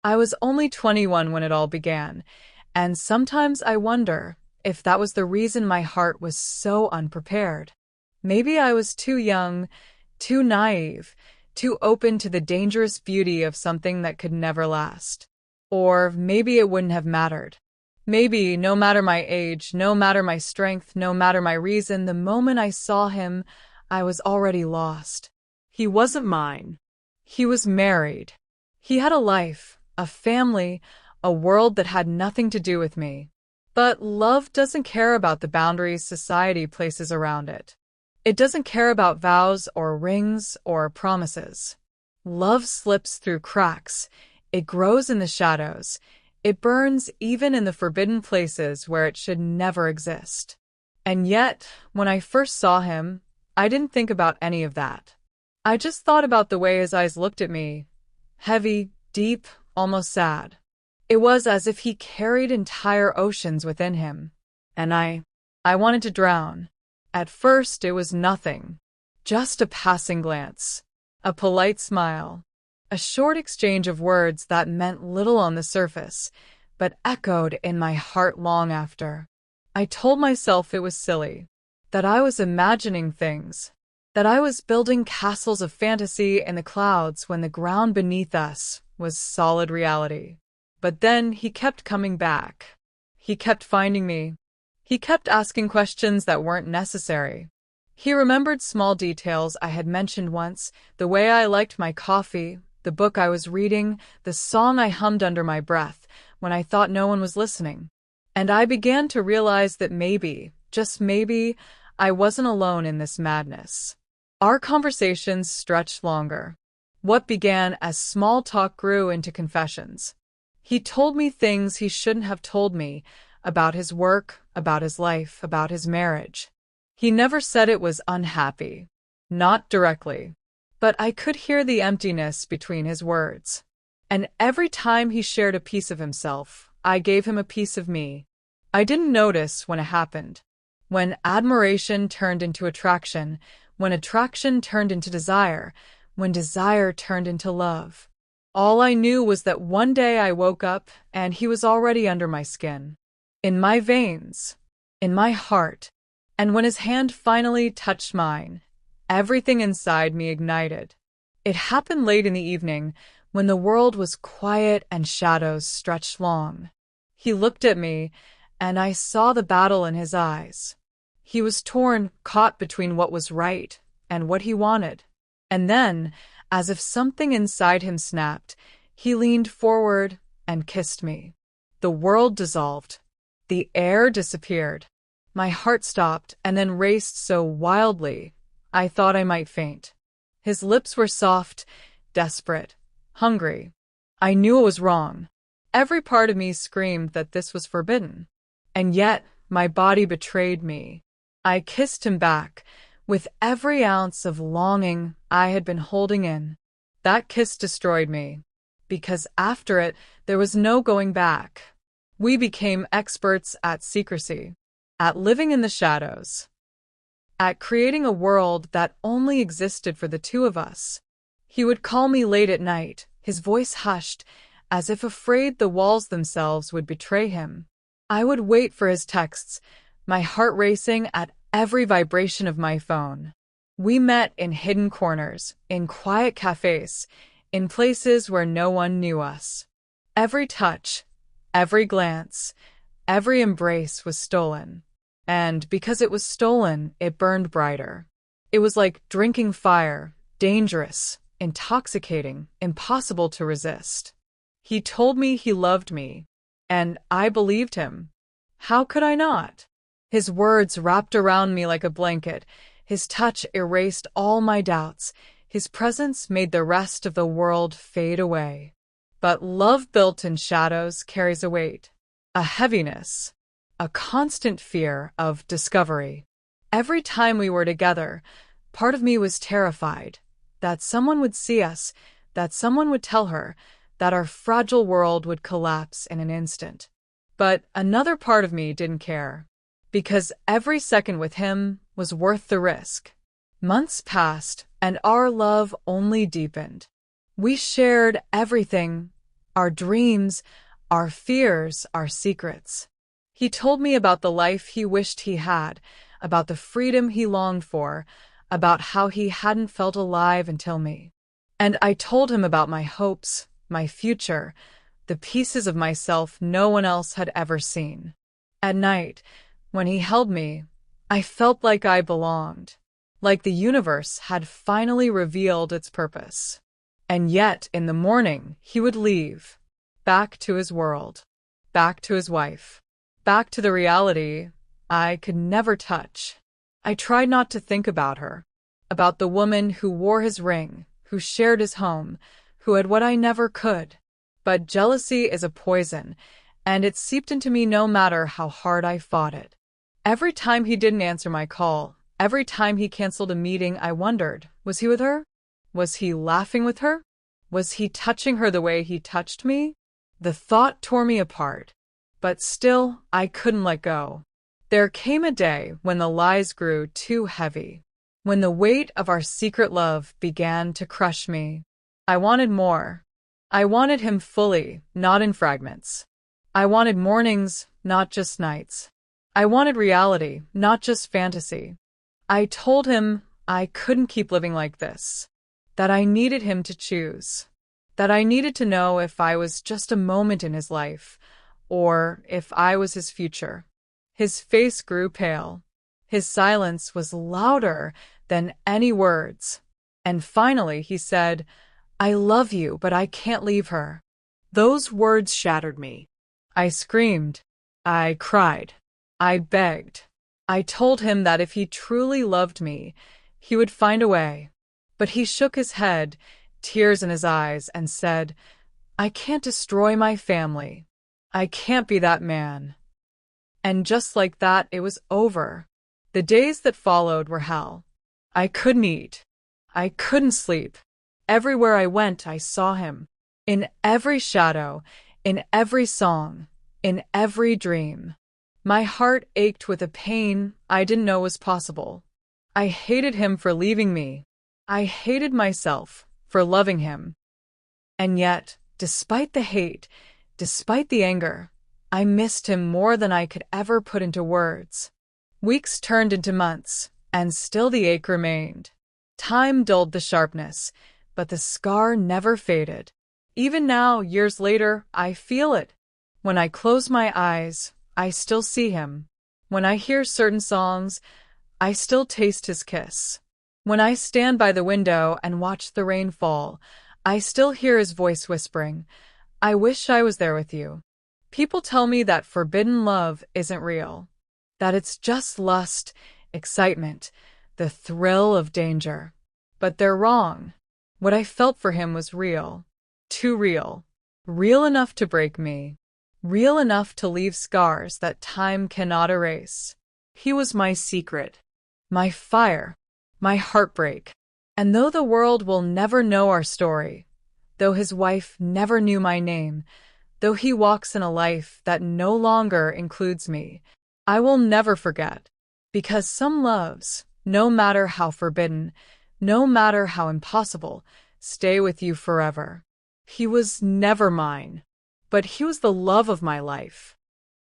I was only 21 when it all began, and sometimes I wonder if that was the reason my heart was so unprepared. Maybe I was too young, too naive, too open to the dangerous beauty of something that could never last. Or maybe it wouldn't have mattered. Maybe, no matter my age, no matter my strength, no matter my reason, the moment I saw him, I was already lost. He wasn't mine. He was married. He had a life, a family, a world that had nothing to do with me. But love doesn't care about the boundaries society places around it. It doesn't care about vows or rings or promises. Love slips through cracks. It grows in the shadows. It burns even in the forbidden places where it should never exist. And yet, when I first saw him, I didn't think about any of that. I just thought about the way his eyes looked at me. Heavy, deep, almost sad. It was as if he carried entire oceans within him. And I wanted to drown. At first, it was nothing. Just a passing glance. A polite smile. A short exchange of words that meant little on the surface, but echoed in my heart long after. I told myself it was silly. That I was imagining things. That I was building castles of fantasy in the clouds when the ground beneath us was solid reality. But then he kept coming back. He kept finding me. He kept asking questions that weren't necessary. He remembered small details I had mentioned once, the way I liked my coffee, the book I was reading, the song I hummed under my breath when I thought no one was listening. And I began to realize that maybe, just maybe, I wasn't alone in this madness. Our conversations stretched longer. What began as small talk grew into confessions. He told me things he shouldn't have told me, about his work, about his life, about his marriage. He never said it was unhappy. Not directly. But I could hear the emptiness between his words. And every time he shared a piece of himself, I gave him a piece of me. I didn't notice when it happened. When admiration turned into attraction, when attraction turned into desire, when desire turned into love. All I knew was that one day I woke up and he was already under my skin. In my veins. In my heart. And when his hand finally touched mine, everything inside me ignited. It happened late in the evening, when the world was quiet and shadows stretched long. He looked at me, and I saw the battle in his eyes. He was torn, caught between what was right and what he wanted. And then, as if something inside him snapped, he leaned forward and kissed me. The world dissolved. The air disappeared. My heart stopped and then raced so wildly, I thought I might faint. His lips were soft, desperate, hungry. I knew it was wrong. Every part of me screamed that this was forbidden. And yet, my body betrayed me. I kissed him back, with every ounce of longing I had been holding in. That kiss destroyed me, because after it, there was no going back. We became experts at secrecy, at living in the shadows, at creating a world that only existed for the two of us. He would call me late at night, his voice hushed, as if afraid the walls themselves would betray him. I would wait for his texts, my heart racing at every vibration of my phone. We met in hidden corners, in quiet cafes, in places where no one knew us. Every touch, every glance, every embrace was stolen. And because it was stolen, it burned brighter. It was like drinking fire, dangerous, intoxicating, impossible to resist. He told me he loved me, and I believed him. How could I not? His words wrapped around me like a blanket. His touch erased all my doubts. His presence made the rest of the world fade away. But love built in shadows carries a weight, a heaviness, a constant fear of discovery. Every time we were together, part of me was terrified that someone would see us, that someone would tell her, that our fragile world would collapse in an instant. But another part of me didn't care, because every second with him was worth the risk. Months passed, and our love only deepened. We shared everything, our dreams, our fears, our secrets. He told me about the life he wished he had, about the freedom he longed for, about how he hadn't felt alive until me. And I told him about my hopes, my future, the pieces of myself no one else had ever seen. At night, when he held me, I felt like I belonged, like the universe had finally revealed its purpose. And yet, in the morning, he would leave, back to his world, back to his wife, back to the reality I could never touch. I tried not to think about her, about the woman who wore his ring, who shared his home, who had what I never could. But jealousy is a poison, and it seeped into me no matter how hard I fought it. Every time he didn't answer my call, every time he canceled a meeting, I wondered, was he with her? Was he laughing with her? Was he touching her the way he touched me? The thought tore me apart, but still I couldn't let go. There came a day when the lies grew too heavy, when the weight of our secret love began to crush me. I wanted more. I wanted him fully, not in fragments. I wanted mornings, not just nights. I wanted reality, not just fantasy. I told him I couldn't keep living like this, that I needed him to choose, that I needed to know if I was just a moment in his life, or if I was his future. His face grew pale. His silence was louder than any words. And finally he said, "I love you, but I can't leave her." Those words shattered me. I screamed. I cried. I begged. I told him that if he truly loved me, he would find a way. But he shook his head, tears in his eyes, and said, "I can't destroy my family. I can't be that man." And just like that, it was over. The days that followed were hell. I couldn't eat. I couldn't sleep. Everywhere I went, I saw him. In every shadow, in every song, in every dream. My heart ached with a pain I didn't know was possible. I hated him for leaving me. I hated myself for loving him. And yet, despite the hate, despite the anger, I missed him more than I could ever put into words. Weeks turned into months, and still the ache remained. Time dulled the sharpness, but the scar never faded. Even now, years later, I feel it. When I close my eyes, I still see him. When I hear certain songs, I still taste his kiss. When I stand by the window and watch the rain fall, I still hear his voice whispering, "I wish I was there with you." People tell me that forbidden love isn't real, that it's just lust, excitement, the thrill of danger. But they're wrong. What I felt for him was real. Too real. Real enough to break me. Real enough to leave scars that time cannot erase. He was my secret. My fire. My heartbreak. And though the world will never know our story, though his wife never knew my name, though he walks in a life that no longer includes me, I will never forget. Because some loves, no matter how forbidden, no matter how impossible, stay with you forever. He was never mine, but he was the love of my life.